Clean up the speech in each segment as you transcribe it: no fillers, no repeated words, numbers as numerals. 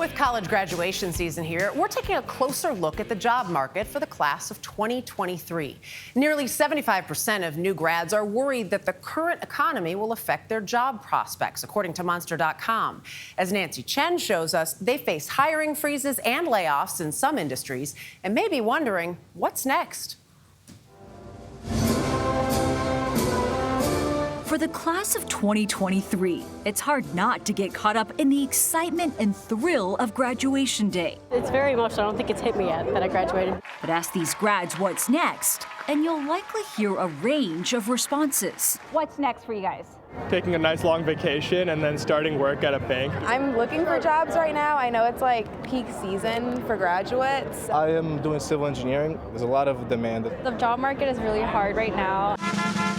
With college graduation season here, we're taking a closer look at the job market for the class of 2023. Nearly 75% of new grads are worried that the current economy will affect their job prospects, according to Monster.com. As Nancy Chen shows us, they face hiring freezes and layoffs in some industries and may be wondering what's next. For the class of 2023, it's hard not to get caught up in the excitement and thrill of graduation day. It's very emotional. I don't think it's hit me yet that I graduated. But ask these grads what's next, and you'll likely hear a range of responses. What's next for you guys? Taking a nice long vacation and then starting work at a bank. I'm looking for jobs right now. I know it's like peak season for graduates. I am doing civil engineering. There's a lot of demand. The job market is really hard right now.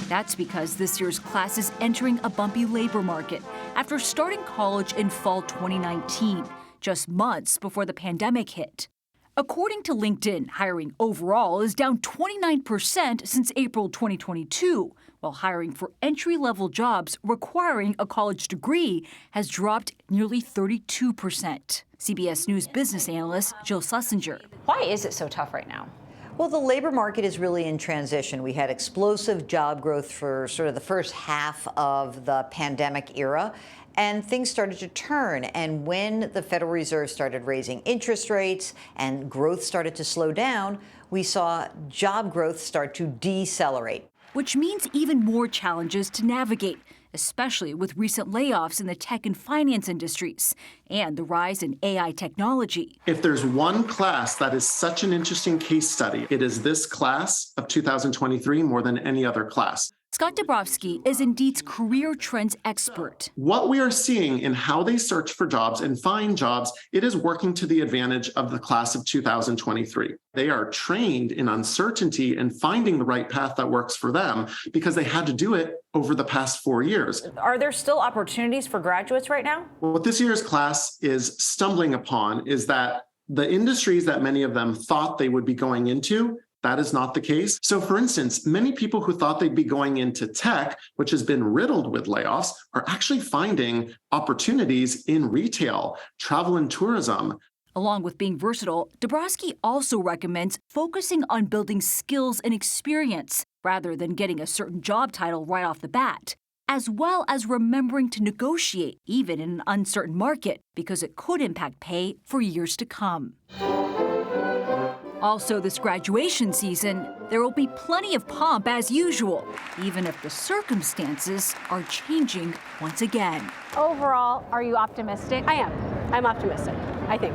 That's because this year's class is entering a bumpy labor market after starting college in fall 2019, just months before the pandemic hit. According to LinkedIn, hiring overall is down 29% since April 2022, while hiring for entry-level jobs requiring a college degree has dropped nearly 32%. CBS News business analyst Jill Schlesinger. Why is it so tough right now? Well, the labor market is really in transition. We had explosive job growth for sort of the first half of the pandemic era, and things started to turn. And when the Federal Reserve started raising interest rates and growth started to slow down, we saw job growth start to decelerate. Which means even more challenges to navigate, especially with recent layoffs in the tech and finance industries and the rise in AI technology. If there's one class that is such an interesting case study, it is this class of 2023 more than any other class. Scott Dabrowski is Indeed's career trends expert. What we are seeing in how they search for jobs and find jobs, it is working to the advantage of the class of 2023. They are trained in uncertainty and finding the right path that works for them because they had to do it over the past 4 years. Are there still opportunities for graduates right now? What this year's class is stumbling upon is that the industries that many of them thought they would be going into, that is not the case. So for instance, many people who thought they'd be going into tech, which has been riddled with layoffs, are actually finding opportunities in retail, travel and tourism. Along with being versatile, Dabrowski also recommends focusing on building skills and experience rather than getting a certain job title right off the bat, as well as remembering to negotiate even in an uncertain market because it could impact pay for years to come. Also, this graduation season, there will be plenty of pomp as usual, even if the circumstances are changing once again. Overall, are you optimistic? I am. I'm optimistic, I think.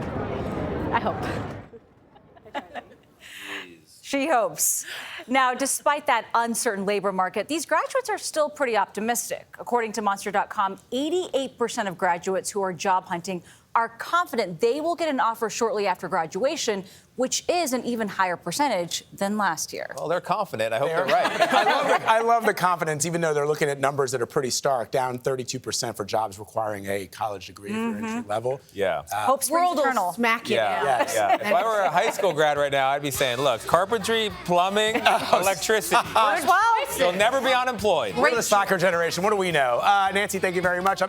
I hope. She hopes. Now, despite that uncertain labor market, these graduates are still pretty optimistic. According to Monster.com, 88% of graduates who are job hunting are confident they will get an offer shortly after graduation, which is an even higher percentage than last year. Well, they're confident. I hope they're right. I love the confidence, even though they're looking at numbers that are pretty stark, down 32% for jobs requiring a college degree for entry level. Yeah. Hope springs eternal. Smack you down. Yes. Yeah. If I were a high school grad right now, I'd be saying, look, carpentry, plumbing, electricity. You'll never be unemployed. We're the soccer generation. What do we know? Nancy, thank you very much.